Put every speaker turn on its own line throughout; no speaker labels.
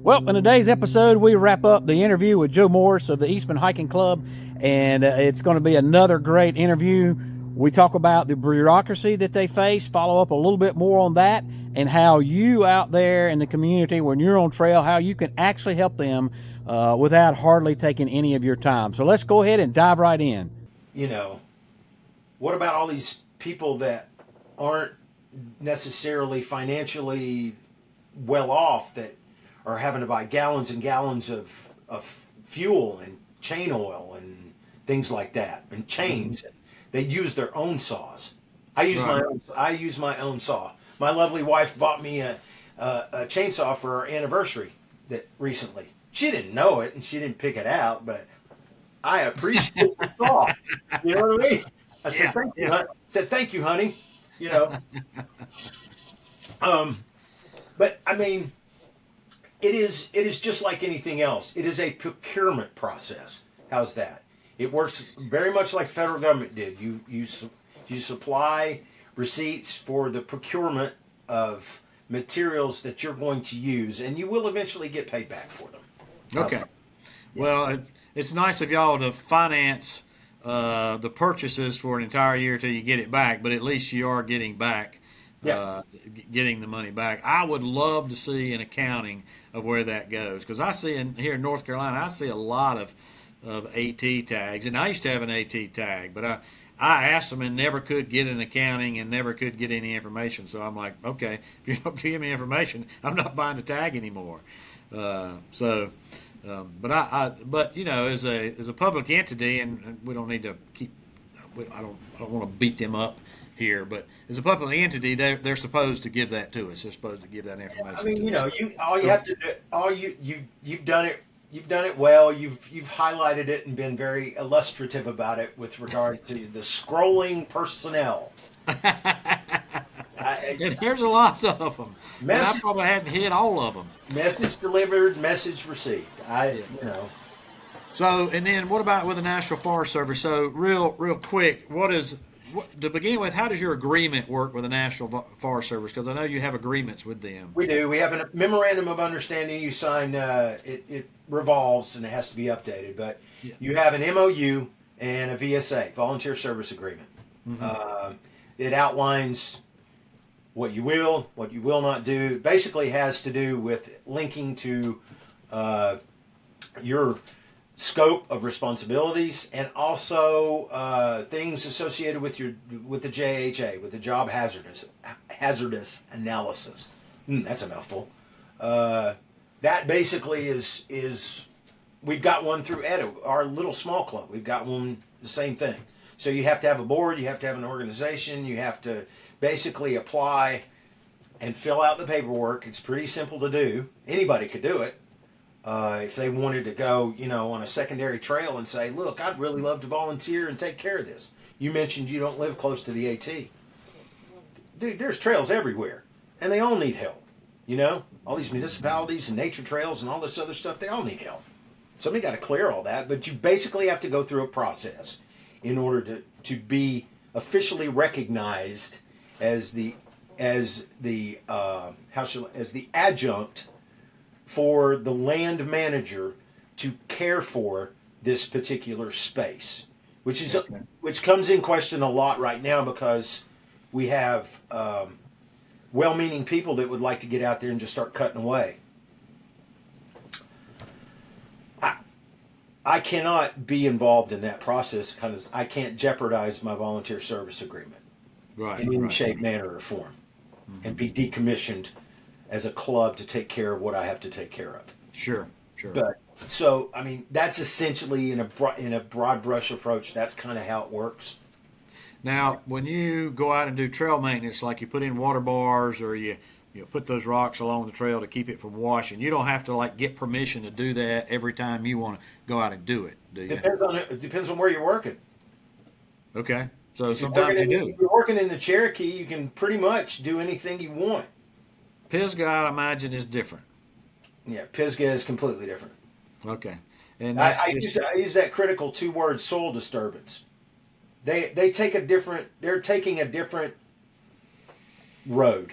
Well, in today's episode, we wrap up the interview with Joe Morris of the Eastman Hiking Club, and it's going to be another great interview. We talk about the bureaucracy that they face, follow up a little bit more on that, and how you out there in the community, when you're on trail, how you can actually help them without hardly taking any of your time. So let's go ahead and dive right in.
You know, what about all these people that aren't necessarily financially well off that are having to buy gallons and gallons of fuel and chain oil and things like that, and chains? Mm-hmm. They use their own saws. I use my own saw. My lovely wife bought me a chainsaw for our anniversary that recently. She didn't know it and she didn't pick it out, but I appreciate the saw. You know what I mean? I said, thank you, honey. Thank you, honey. You know. But I mean, it is just like anything else. It is a procurement process. How's that? It works very much like the federal government did. You supply receipts for the procurement of materials that you're going to use, and you will eventually get paid back for them.
Okay. Yeah. Well, it's nice of y'all to finance the purchases for an entire year till you get it back, but at least you are getting back. Getting the money back. I would love to see an accounting of where that goes, because I see here in North Carolina, I see a lot of AT tags, and I used to have an AT tag, but I asked them and never could get an accounting and never could get any information. So I'm like, okay, if you don't give me information, I'm not buying the tag anymore. But you know, as a public entity, and we don't need to keep. I don't want to beat them up here, but as a public entity, they're supposed to give that to us. They're supposed to give that information.
I mean,
to
you know,
us.
You've done it. You've done it well. You've highlighted it and been very illustrative about it with regard to the scrolling personnel.
And there's a lot of them. I probably hadn't hit all of them.
Message delivered, message received. You know. So,
and then what about with the National Forest Service? So real quick, to begin with, how does your agreement work with the National Forest Service? Because I know you have agreements with them.
We do. We have a memorandum of understanding you sign. It revolves and it has to be updated. But you have an MOU and a VSA, Volunteer Service Agreement. Mm-hmm. It outlines what you will not do. It basically has to do with linking to your scope of responsibilities, and also things associated with the JHA, with the job hazardous analysis. That's a mouthful. That basically is we've got one through EDA, our little small club. We've got one, the same thing. So you have to have a board, you have to have an organization, you have to basically apply and fill out the paperwork. It's pretty simple to do. Anybody could do it. If they wanted to go, on a secondary trail and say, look, I'd really love to volunteer and take care of this. You mentioned you don't live close to the AT. Dude, there's trails everywhere, and they all need help. All these municipalities and nature trails and all this other stuff, they all need help. Somebody got to clear all that, but you basically have to go through a process in order to be officially recognized as the adjunct for the land manager to care for this particular space, which comes in question a lot right now, because we have well-meaning people that would like to get out there and just start cutting away. I cannot be involved in that process because I can't jeopardize my volunteer service agreement in any shape, manner, or form, and be decommissioned as a club to take care of what I have to take care of.
Sure.
But so, I mean, that's essentially in a broad brush approach. That's kind of how it works.
Now, when you go out and do trail maintenance, like you put in water bars or you put those rocks along the trail to keep it from washing, you don't have to get permission to do that every time you want to go out and do it, do you?
It depends on where you're working.
Okay, so sometimes you do.
If you're working in the Cherokee, you can pretty much do anything you want.
Pisgah, I imagine, is different.
Yeah, Pisgah is completely different.
Okay, and
I use that critical 2-word soil disturbance. They're taking a different road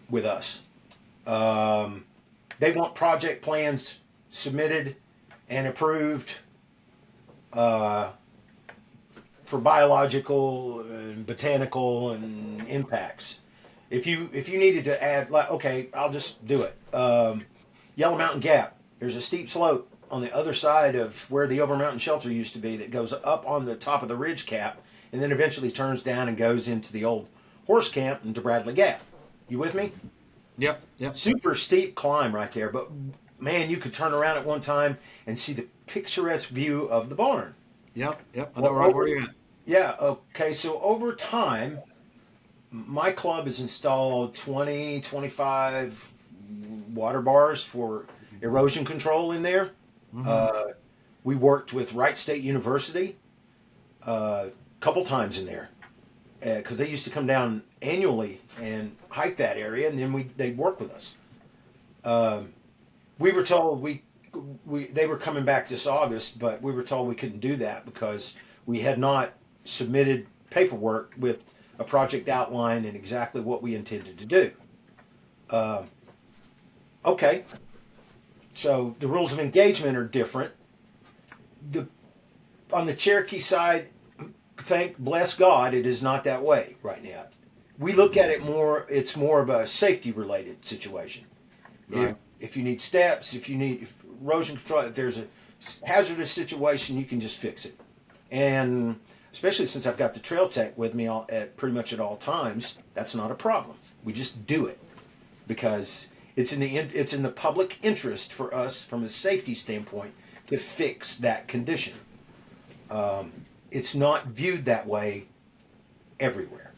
with us. They want project plans submitted and approved for biological and botanical and impacts. If you needed to add, like, okay, I'll just do it. Yellow Mountain Gap. There's a steep slope on the other side of where the Over Mountain Shelter used to be that goes up on the top of the ridge cap and then eventually turns down and goes into the old horse camp into Bradley Gap. You with me?
Yep.
Super steep climb right there, but man, you could turn around at one time and see the picturesque view of the barn.
Yep. I know right where you're at.
Yeah, okay, so over time, my club has installed 25 water bars for erosion control in there. We worked with Wright State University a couple times in there because they used to come down annually and hike that area, and then they'd work with us. We were told they were coming back this August, but we were told we couldn't do that because we had not submitted paperwork with a project outline and exactly what we intended to do. Okay, so the rules of engagement are different. On the Cherokee side, bless God, it is not that way right now. We look at it more, it's more of a safety related situation.
Right.
If you need steps, if you need erosion control, if there's a hazardous situation, you can just fix it. And especially since I've got the trail tech with me pretty much at all times, that's not a problem. We just do it because it's in the public interest for us from a safety standpoint to fix that condition. It's not viewed that way everywhere.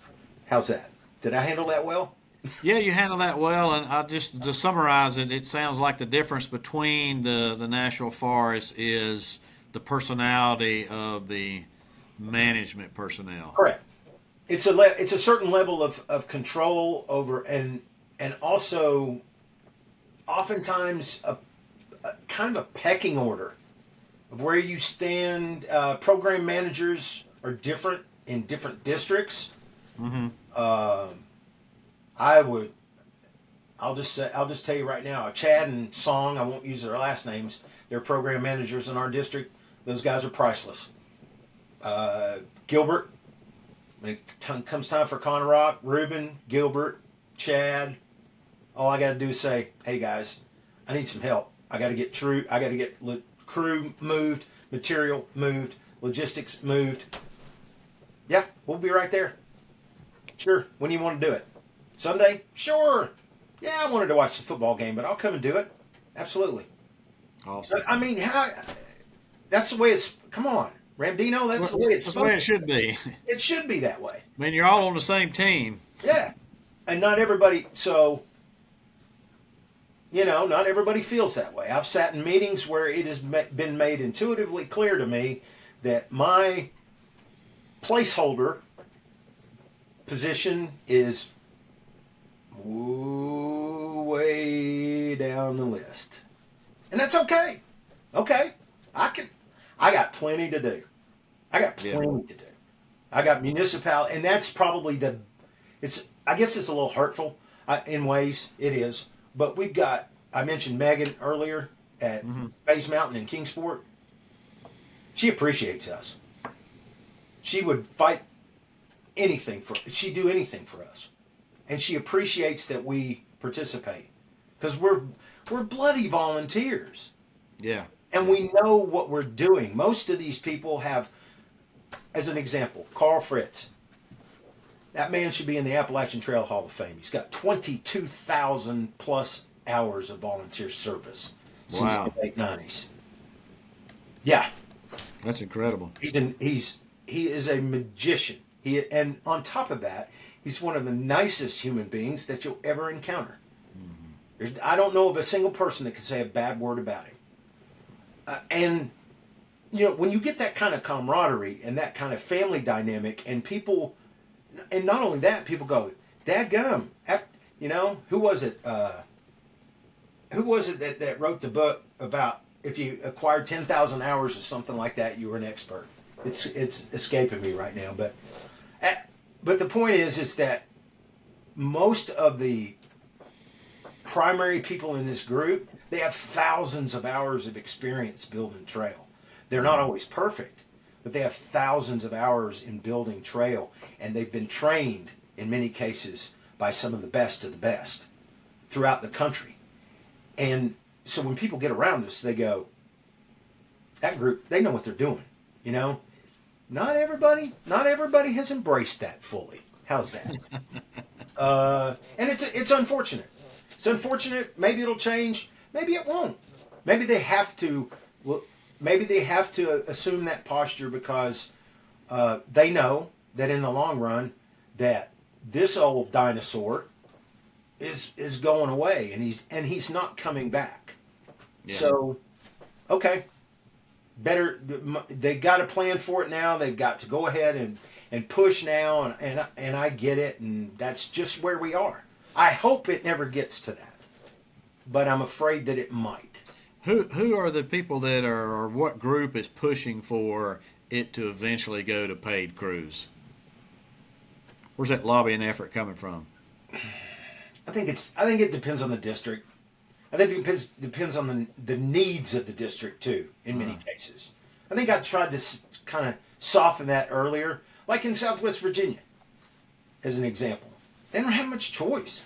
How's that? Did I handle that well?
Yeah, you handle that well, and I just to summarize it, it sounds like the difference between the national forest is the personality of the management personnel.
Correct. It's a certain level of control over and also oftentimes a kind of a pecking order of where you stand. Program managers are different in different districts. I'll just tell you right now, Chad and Song, I won't use their last names. They're program managers in our district. Those guys are priceless. Gilbert, when it comes time for Conrock, Reuben, Gilbert, Chad, all I got to do is say, hey guys, I need some help. I got to get crew moved, material moved, logistics moved. Yeah, we'll be right there. Sure. When do you want to do it? Sunday? Sure. Yeah, I wanted to watch the football game, but I'll come and do it. Absolutely.
Awesome.
I mean, that's the way it's. Come on, Ramdino. That's the way it's supposed to.
That's the way it should be.
It should be that way.
I mean, you're all on the same team.
Yeah, and not everybody. So, not everybody feels that way. I've sat in meetings where it has been made intuitively clear to me that my placeholder position is way down the list, and that's okay. Okay, I got plenty to do. I got municipality, and that's probably I guess it's a little hurtful in ways. It is, but we've got. I mentioned Megan earlier at Bays Mountain in Kingsport. She appreciates us. She would fight she'd do anything for us. And she appreciates that we participate. Because we're bloody volunteers.
Yeah.
And we know what we're doing. Most of these people have, as an example, Carl Fritz. That man should be in the Appalachian Trail Hall of Fame. He's got 22,000 plus hours of volunteer service since the late 90s. Yeah.
That's incredible.
He is a magician. And on top of that, he's one of the nicest human beings that you'll ever encounter. I don't know of a single person that can say a bad word about him. And when you get that kind of camaraderie and that kind of family dynamic, and people, and not only that, people go, "Dadgum!" Who was it? Who was it that wrote the book about if you acquired 10,000 hours or something like that, you were an expert? It's escaping me right now, but the point is that most of the primary people in this group, they have thousands of hours of experience building trail. They're not always perfect, but they have thousands of hours in building trail, and they've been trained in many cases by some of the best throughout the country. And so when people get around us, they go, that group, they know what they're doing. You know, not everybody has embraced that fully. How's that? And it's unfortunate. It's unfortunate. Maybe it'll change. Maybe it won't. Maybe they have to. Well, maybe they have to assume that posture because they know that in the long run that this old dinosaur is going away, and he's not coming back. Yeah. So, okay, better. They got a plan for it now. They've got to go ahead and push now, and I get it, and that's just where we are. I hope it never gets to that, but I'm afraid that it might.
Who are the people that are, or what group is pushing for it to eventually go to paid crews? Where's that lobbying effort coming from?
I think it depends on the district. I think it depends on the needs of the district too. In many cases, I think I tried to kind of soften that earlier, like in Southwest Virginia, as an example. They don't have much choice.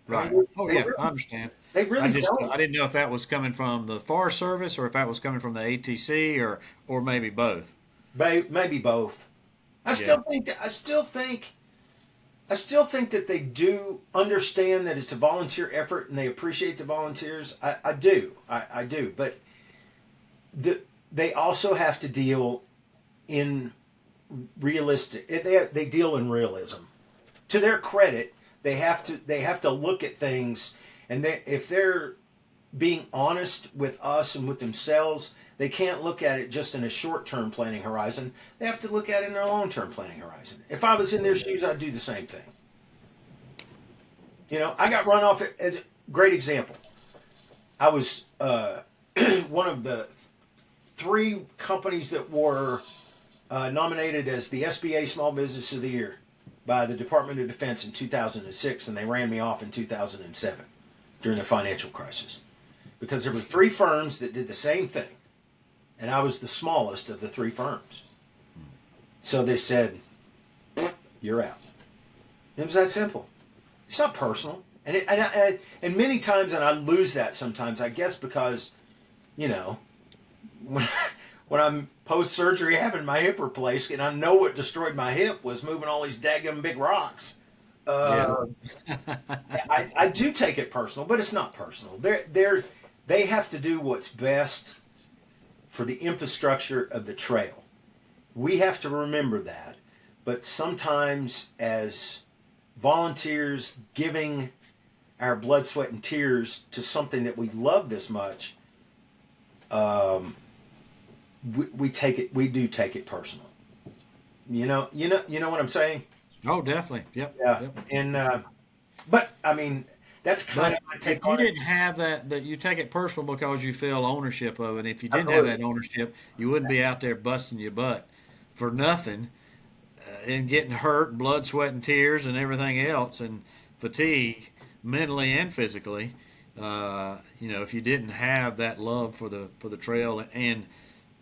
Right. I understand.
They really don't.
I didn't know if that was coming from the Forest Service or if that was coming from the ATC or maybe both.
Maybe both. I still think that they do understand that it's a volunteer effort and they appreciate the volunteers. I do. But they also have to deal in realistic. They deal in realism. To their credit, they have to look at things, and if they're being honest with us and with themselves, they can't look at it just in a short-term planning horizon. They have to look at it in a long-term planning horizon. If I was in their shoes, I'd do the same thing. You know, I got run off as a great example. I was one of the 3 companies that were nominated as the SBA Small Business of the Year by the Department of Defense in 2006, and they ran me off in 2007 during the financial crisis because there were 3 firms that did the same thing, and I was the smallest of the 3 firms. So they said, "You're out." It was that simple. It's not personal, and many times, and I lose that sometimes, I guess, because, you know, when I'm post-surgery having my hip replaced, and I know what destroyed my hip was moving all these daggum big rocks. I do take it personal, but it's not personal. They have to do what's best for the infrastructure of the trail. We have to remember that. But sometimes as volunteers giving our blood, sweat, and tears to something that we love this much, we do take it personal. You know what I'm saying?
Oh, definitely. Yep.
Yeah.
Yep.
And but I mean, that's kind of my take on it.
You didn't have that you take it personal because you feel ownership of it. If you didn't have that ownership, you wouldn't be out there busting your butt for nothing and getting hurt, blood, sweat, and tears, and everything else, and fatigue, mentally and physically. If you didn't have that love for the trail and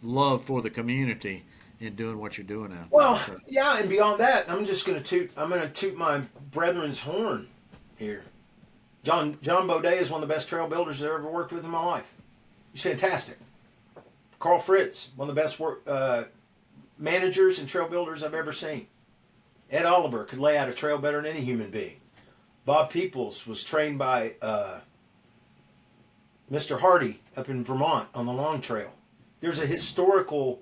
love for the community in doing what you're doing out there.
Well, yeah, and beyond that, I'm going to toot my brethren's horn here. John Baudet is one of the best trail builders I've ever worked with in my life. He's fantastic. Carl Fritz, one of the best managers and trail builders I've ever seen. Ed Oliver could lay out a trail better than any human being. Bob Peoples was trained by Mr. Hardy up in Vermont on the Long Trail. There's a historical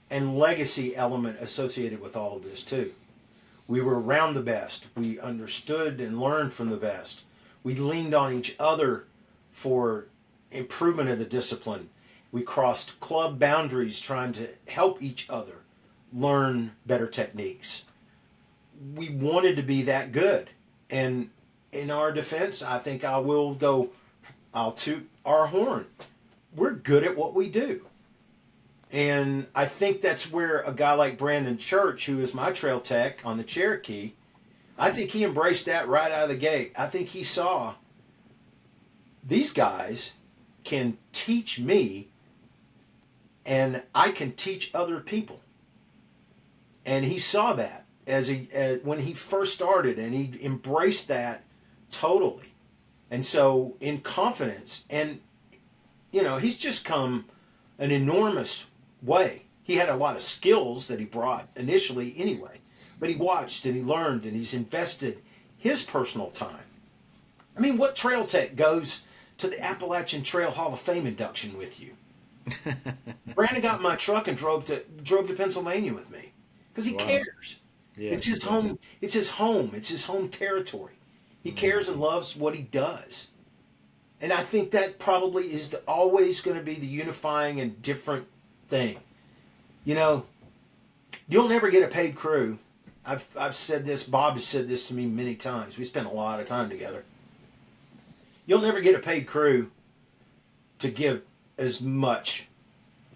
and legacy element associated with all of this too. We were around the best. We understood and learned from the best. We leaned on each other for improvement of the discipline. We crossed club boundaries trying to help each other learn better techniques. We wanted to be that good. And in our defense, I think I'll toot our horn. We're good at what we do. And I think that's where a guy like Brandon Church, who is my trail tech on the Cherokee, I think he embraced that right out of the gate. I think he saw these guys can teach me, and I can teach other people. And he saw that when he first started, and he embraced that totally. And so in confidence, and he's just come an enormous way. He had a lot of skills that he brought initially anyway, but he watched and he learned and he's invested his personal time. I mean, what trail tech goes to the Appalachian Trail Hall of Fame induction with you? Brandon got in my truck and drove to Pennsylvania with me because he cares. Yeah, it's his home. It's his home. It's his home territory. He cares and loves what he does. And I think that probably is always going to be the unifying and different thing. You'll never get a paid crew. I've said this. Bob has said this to me many times. We spent a lot of time together. You'll never get a paid crew to give as much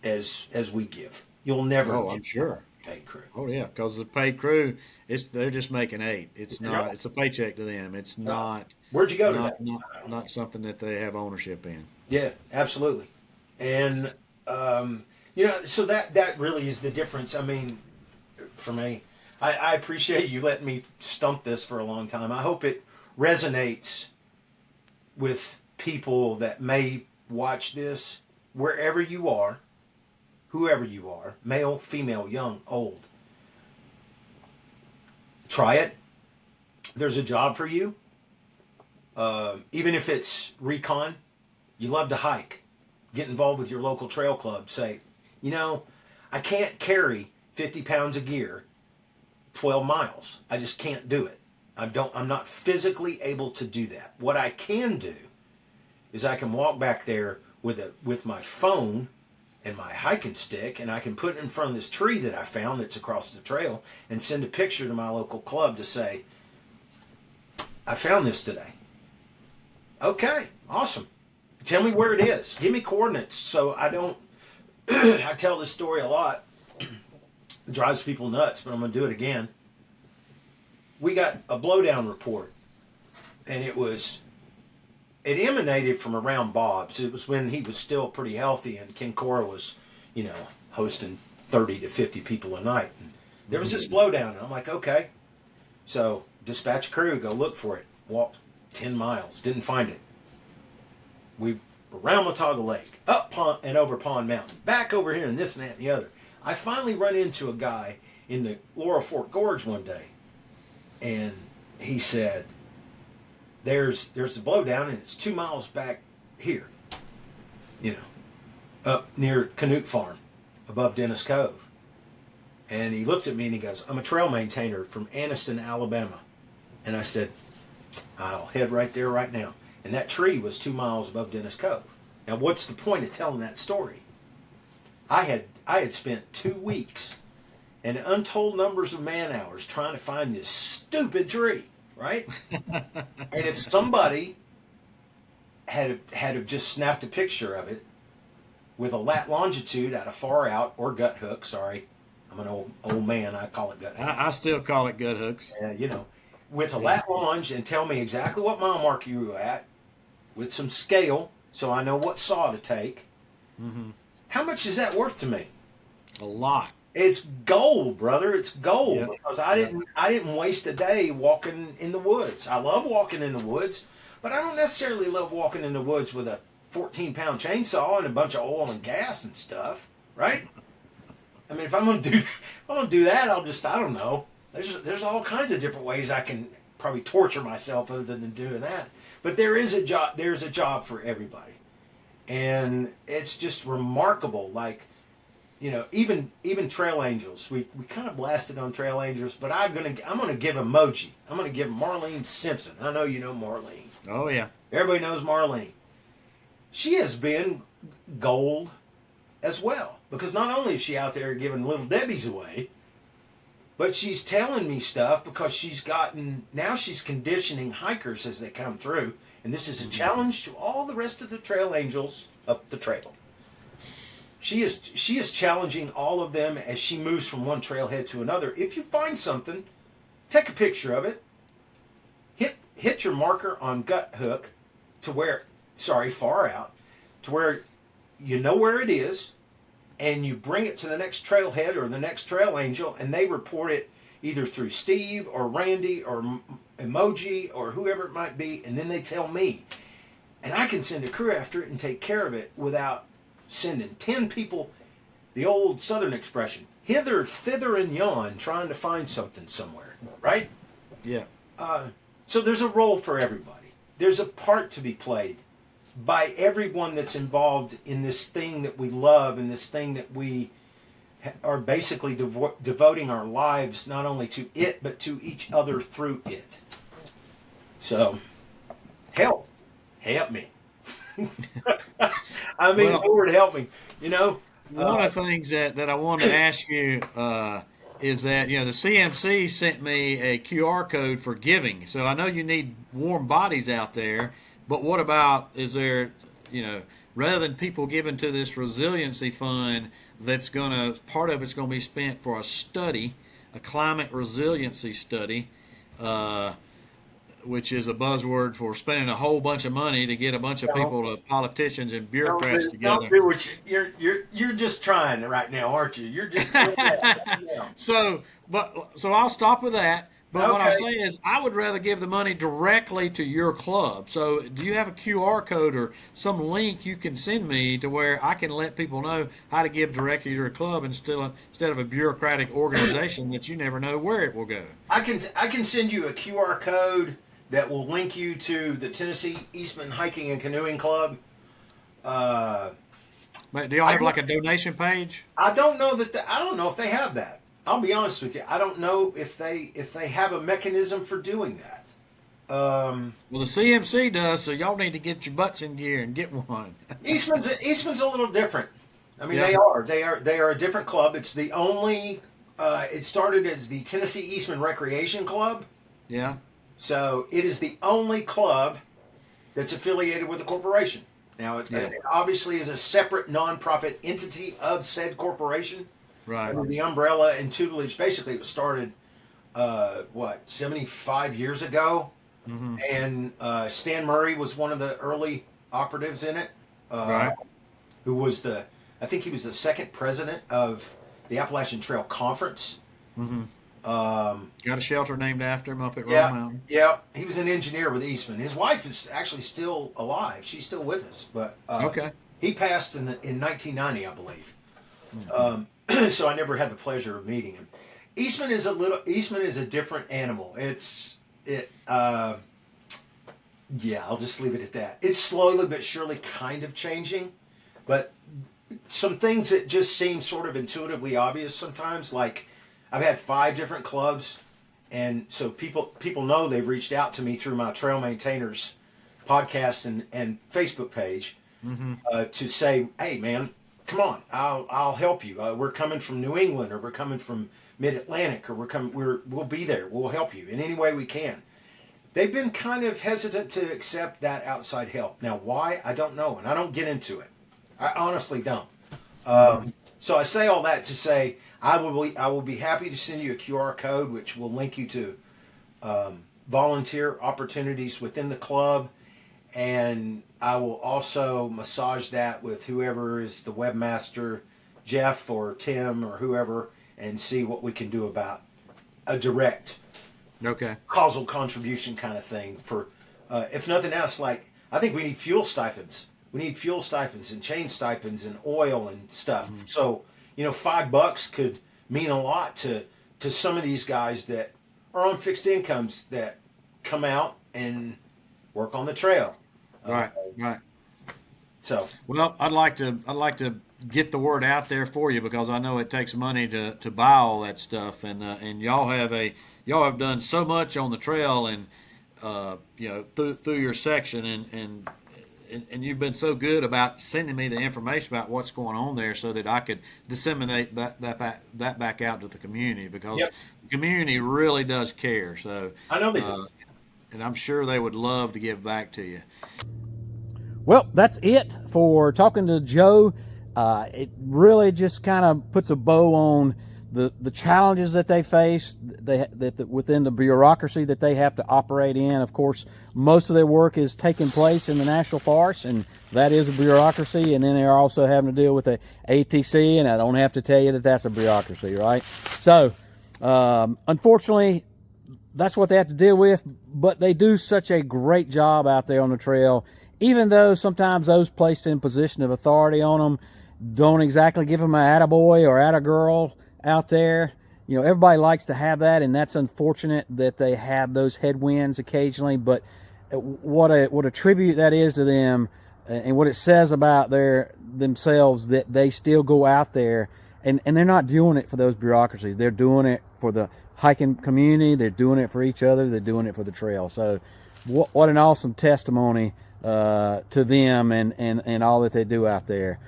as we give. You'll never.
Oh, I'm sure.
Paid crew.
Oh yeah, because the paid crew, they're just making $8. It's not. It's a paycheck to them. It's not.
Where'd you go
not,
today?
Not something that they have ownership in.
Yeah, absolutely. And so that really is the difference. I mean, for me, I appreciate you letting me stump this for a long time. I hope it resonates with people that may watch this, wherever you are, whoever you are, male, female, young, old. Try it. There's a job for you. Even if it's recon, you love to hike. Get involved with your local trail club. Say, I can't carry 50 pounds of gear 12 miles. I just can't do it. I'm not physically able to do that. What I can do is I can walk back there with my phone and my hiking stick, and I can put it in front of this tree that I found that's across the trail and send a picture to my local club to say, I found this today. Okay, awesome. Tell me where it is. Give me coordinates so I don't... I tell this story a lot. It drives people nuts, but I'm going to do it again. We got a Blowdown report, and it emanated from around Bob's. It was when he was still pretty healthy, and Ken Cora was, hosting 30 to 50 people a night. And there was this Blowdown, and I'm like, okay. So dispatch a crew, go look for it. Walked 10 miles, didn't find it. We around Watauga Lake, up Pond and over Pond Mountain, back over here, and this and that and the other. I finally run into a guy in the Laurel Fork Gorge one day, and he said, there's the Blowdown, and it's 2 miles back here, up near Canute Farm, above Dennis Cove. And he looks at me and he goes, I'm a trail maintainer from Anniston, Alabama. And I said, I'll head right there right now. And that tree was 2 miles above Dennis Cove. Now, what's the point of telling that story? I had spent 2 weeks and untold numbers of man hours trying to find this stupid tree, right? And if somebody had just snapped a picture of it with a lat longitude out of far out, or gut hook, sorry, I'm an old man, I call it gut hook.
I still call it gut hooks.
With a lat longe, and tell me exactly what mile mark you were at, with some scale, so I know what saw to take. Mm-hmm. How much is that worth to me?
A lot.
It's gold, brother. It's gold, because I didn't waste a day walking in the woods. I love walking in the woods, but I don't necessarily love walking in the woods with a 14-pound chainsaw and a bunch of oil and gas and stuff, right? I mean, if I'm gonna do that, I don't know. There's all kinds of different ways I can probably torture myself other than doing that. But there is a job. There's a job for everybody, and it's just remarkable. Like, even Trail Angels. We kind of blasted on Trail Angels, but I'm gonna give emoji. I'm gonna give Marlene Simpson. I know you know Marlene.
Oh yeah.
Everybody knows Marlene. She has been gold as well, because not only is she out there giving little Debbies away, but she's telling me stuff because she's conditioning hikers as they come through. And this is a challenge to all the rest of the Trail Angels up the trail. She is challenging all of them as she moves from one trailhead to another. If you find something, take a picture of it. Hit your marker on gut hook to where far out, to where you know where it is, and you bring it to the next trailhead or the next trail angel, and they report it either through Steve or Randy or Emoji or whoever it might be, and then they tell me. And I can send a crew after it and take care of it without sending 10 people, the old Southern expression, hither, thither, and yon, trying to find something somewhere, right?
Yeah.
So there's a role for everybody. There's a part to be played by everyone that's involved in this thing that we love and this thing that we are basically devoting our lives not only to it, but to each other through it. So, help me. I mean,
Well,
Lord help me. You know,
one of the things that I wanted to ask you is that, the CMC sent me a QR code for giving. So I know you need warm bodies out there, but what about, is there, rather than people giving to this resiliency fund, part of it's going to be spent for a study, a climate resiliency study, which is a buzzword for spending a whole bunch of money to get a bunch of people, politicians and bureaucrats together.
Don't do what you're just trying right now, aren't you? You're just doing that right now.
So I'll stop with that. But what I'll
Okay.
say is, I would rather give the money directly to your club. So do you have a QR code or some link you can send me to where I can let people know how to give directly to your club instead of a bureaucratic organization that you never know where it will go?
I can send you a QR code that will link you to the Tennessee Eastman Hiking and Canoeing Club.
But do y'all have like a donation page?
I don't know I don't know if they have that. I'll be honest with you. I don't know if they have a mechanism for doing that.
Well, the CMC does, so y'all need to get your butts in gear and get one.
Eastman's a little different. I mean,
Yeah.
they are a different club. It's the only. It started as the Tennessee Eastman Recreation Club.
Yeah.
So it is the only club that's affiliated with a corporation. Now, it obviously is a separate nonprofit entity of said corporation.
Right.
Under the umbrella and tutelage. Basically, it was started, 75 years ago. Mm-hmm. And Stan Murray was one of the early operatives in it.
Right.
Who was I think he was the second president of the Appalachian Trail Conference.
Mm-hmm. Got a shelter named after him up at Roll Mountain.
Yeah, he was an engineer with Eastman. His wife is actually still alive. She's still with us. But
okay. He
passed in 1990, I believe. Mm-hmm. So I never had the pleasure of meeting him. Eastman is a different animal. I'll just leave it at that. It's slowly but surely kind of changing, but some things that just seem sort of intuitively obvious sometimes, like I've had 5 different clubs, and so people know they've reached out to me through my Trail Maintainers podcast and Facebook page, mm-hmm. To say, hey man, come on, I'll help you. We're coming from New England, or we're coming from Mid-Atlantic, or we'll be there. We'll help you in any way we can. They've been kind of hesitant to accept that outside help. Now, why? I don't know, and I don't get into it. I honestly don't. So I say all that to say I will be happy to send you a QR code which will link you to volunteer opportunities within the club, and I will also massage that with whoever is the webmaster, Jeff or Tim or whoever, and see what we can do about a direct causal contribution kind of thing for, if nothing else, like I think we need fuel stipends. We need fuel stipends and chain stipends and oil and stuff. Mm-hmm. So, $5 could mean a lot to some of these guys that are on fixed incomes that come out and work on the trail.
Right.
So,
well, I'd like to get the word out there for you, because I know it takes money to buy all that stuff, and y'all have done so much on the trail, and through your section, and you've been so good about sending me the information about what's going on there, so that I could disseminate that back out to the community, because the community really does care. So
I know they do.
And I'm sure they would love to give back to you.
Well, that's it for talking to Joe. It really just kind of puts a bow on the challenges that they face, that within the bureaucracy that they have to operate in. Of course, most of their work is taking place in the national forests, and that is a bureaucracy. And then they're also having to deal with the ATC, and I don't have to tell you that that's a bureaucracy, right? So, unfortunately, that's what they have to deal with. But they do such a great job out there on the trail, even though sometimes those placed in position of authority on them don't exactly give them an attaboy or attagirl out there. You know, everybody likes to have that, and that's unfortunate that they have those headwinds occasionally. But what a tribute that is to them, and what it says about themselves, that they still go out there, and they're not doing it for those bureaucracies. They're doing it for the hiking community. They're doing it for each other. They're doing it for the trail. So what an awesome testimony to them and all that they do out there.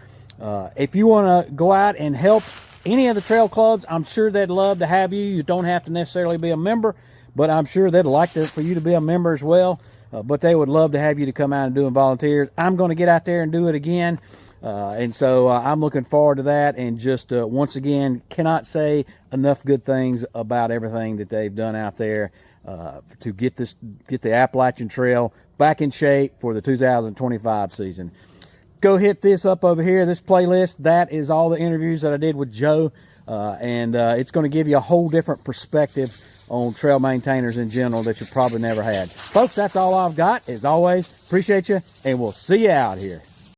If you want to go out and help any of the trail clubs, I'm sure they'd love to have you. You don't have to necessarily be a member, but I'm sure they'd like for you to be a member as well. But they would love to have you to come out and do volunteers. I'm going to get out there and do it again. And so I'm looking forward to that. And just once again, cannot say enough good things about everything that they've done out there to get the Appalachian Trail back in shape for the 2025 season. Go hit this up over here, this playlist. That is all the interviews that I did with Joe, and it's going to give you a whole different perspective on trail maintainers in general that you probably never had. Folks, that's all I've got. As always, appreciate you, and we'll see you out here.